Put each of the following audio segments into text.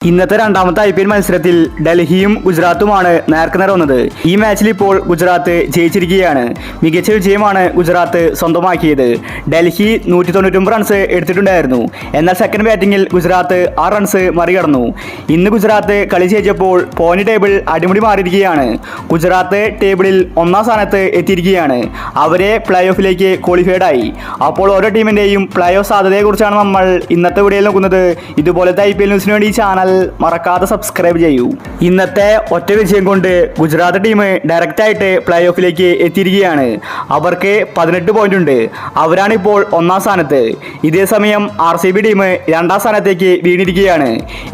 ഇന്നത്തെ രണ്ടാമത്തെ IPL മത്സരത്തിൽ ഡൽഹിയും ഗുജറാത്തുമാണ് നേർക്കുനേർ വന്നത്. ഈ മാച്ചിൽ ഇപ്പോൾ ഗുജറാത്ത് ജയിച്ചിരിക്കുകയാണ്. മികച്ച വിജയമാണ് ഗുജറാത്ത് സ്വന്തമാക്കിയത്. ഡൽഹി 199 റൺസ് എടുത്തിട്ടുണ്ടായിരുന്നു. എന്നാൽ സെക്കൻഡ് ബാറ്റിംഗിൽ ഗുജറാത്ത് 6 റൺസ് മറികടന്നു. ഇന്ന് ഗുജറാത്ത് കളി ജയിച്ചപ്പോൾ പോയിന്റ് ടേബിൾ അടിമുടി മാറിയിരിക്കുകയാണ്. ഗുജറാത്ത് ടേബിളിൽ 1ാം സ്ഥാനത്ത് എത്തിയിരിക്കുകയാണ്. അവരെ പ്ലേ ഓഫിലേക്ക് ക്വാളിഫൈഡ് ആയി. അപ്പോൾ ഓരോ ടീമിൻ്റെയും പ്ലേ ഓഫ് സാധ്യതയെക്കുറിച്ചാണ് നമ്മൾ ഇന്നത്തെ വീഡിയോയിൽ നോക്കുന്നത്. ഇതുപോലത്തെ IPL ന്യൂസിന് വേണ്ടി ഈ ചാനൽ മറക്കാതെ സബ്സ്ക്രൈബ് ചെയ്യൂ. ഇന്നത്തെ ഒറ്റ വിജയം കൊണ്ട് ഗുജറാത്ത് ടീം ഡയറക്റ്റ് ആയിട്ട് പ്ലേ ഓഫിലേക്ക് എത്തിയിരിക്കുകയാണ്. അവർക്ക് 18 പോയിന്റ് ഉണ്ട്. അവരാണ് ഇപ്പോൾ 1ാം സ്ഥാനത്ത്. ഇതേ സമയം RCB ടീം 2ാം സ്ഥാനത്തേക്ക് വീണിരിക്കുകയാണ്.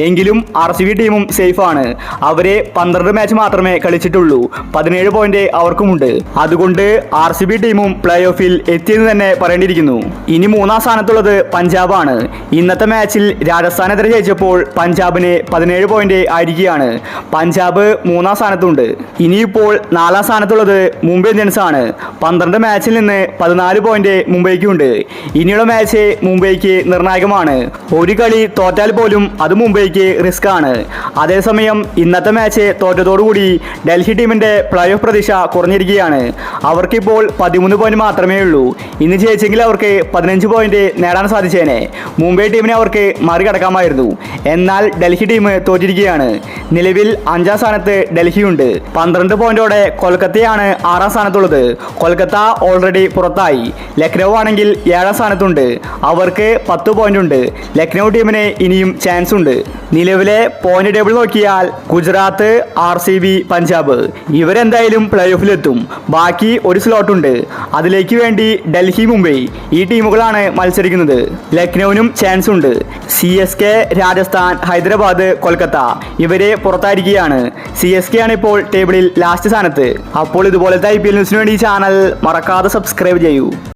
എങ്കിലും RCB ടീമും സേഫാണ്. അവര് 12 മാച്ച് മാത്രമേ കളിച്ചിട്ടുള്ളൂ. 17 പോയിന്റ് അവർക്കുമുണ്ട്. അതുകൊണ്ട് RCB ടീമും പ്ലേ ഓഫിൽ എത്തിയെന്ന് തന്നെ പറയേണ്ടിയിരിക്കുന്നു. ഇനി 3ാം സ്ഥാനത്തുള്ളത് പഞ്ചാബാണ്. ഇന്നത്തെ മാച്ചിൽ രാജസ്ഥാനെതിരെ ജയിച്ചപ്പോൾ പഞ്ചാബിന് 17 പോയിന്റ് ആയിരിക്കുകയാണ്. പഞ്ചാബ് 3ാം സ്ഥാനത്തുണ്ട്. ഇനിയിപ്പോൾ 4ാം സ്ഥാനത്തുള്ളത് മുംബൈ ഇന്ത്യൻസ് ആണ്. 12 മാച്ചിൽ നിന്ന് 14 പോയിന്റ് മുംബൈക്കുണ്ട്. ഇനിയുള്ള മാച്ച് മുംബൈക്ക് നിർണായകമാണ്. ഒരു കളി തോറ്റാൽ പോലും അത് മുംബൈക്ക് റിസ്ക് ആണ്. അതേസമയം ഇന്നത്തെ മാച്ച് തോറ്റതോടുകൂടി ഡൽഹി ടീമിന്റെ പ്ലേ ഓഫ് പ്രതീക്ഷ കുറഞ്ഞിരിക്കുകയാണ്. അവർക്കിപ്പോൾ 13 പോയിന്റ് മാത്രമേ ഉള്ളൂ. ഇന്ന് ജയിച്ചെങ്കിൽ അവർക്ക് 15 പോയിന്റ് നേടാൻ സാധിച്ചേനെ. മുംബൈ ടീമിനെ അവർക്ക് മറികടക്കാമായിരുന്നു. എന്നാൽ ഡൽഹി ടീം തോറ്റിരിക്കുകയാണ്. നിലവിൽ 5ാം സ്ഥാനത്ത് ഡൽഹിയുണ്ട്. 12 പോയിന്റോടെ കൊൽക്കത്തയാണ് 6ാം സ്ഥാനത്തുള്ളത്. കൊൽക്കത്ത ഓൾറെഡി പുറത്തായി. ലക്നൗ ആണെങ്കിൽ 7ാം സ്ഥാനത്തുണ്ട്. അവർക്ക് 10 പോയിന്റ് ഉണ്ട്. ലക്നൗ ടീമിന് ഇനിയും ചാൻസ് ഉണ്ട്. നിലവിലെ പോയിന്റ് ടേബിൾ നോക്കിയാൽ ഗുജറാത്ത്, RCB, പഞ്ചാബ് ഇവരെന്തായാലും പ്ലേ ഓഫിലെത്തും. ബാക്കി ഒരു സ്ലോട്ടുണ്ട്. അതിലേക്ക് വേണ്ടി ഡൽഹി, മുംബൈ ഈ ടീമുകളാണ് മത്സരിക്കുന്നത്. ലക്നൌവിനും ചാൻസ് ഉണ്ട്. CSK, രാജസ്ഥാൻ, ഹൈദരാബാദ്, കൊൽക്കത്ത ഇവരെ പുറത്തായിരിക്കുകയാണ്. CSK ആണ് ഇപ്പോൾ ടേബിളിൽ ലാസ്റ്റ് സ്ഥാനത്ത്. അപ്പോൾ ഇതുപോലത്തെ IPL ന്യൂസിന് വേണ്ടി ഈ ചാനൽ മറക്കാതെ സബ്സ്ക്രൈബ് ചെയ്യൂ.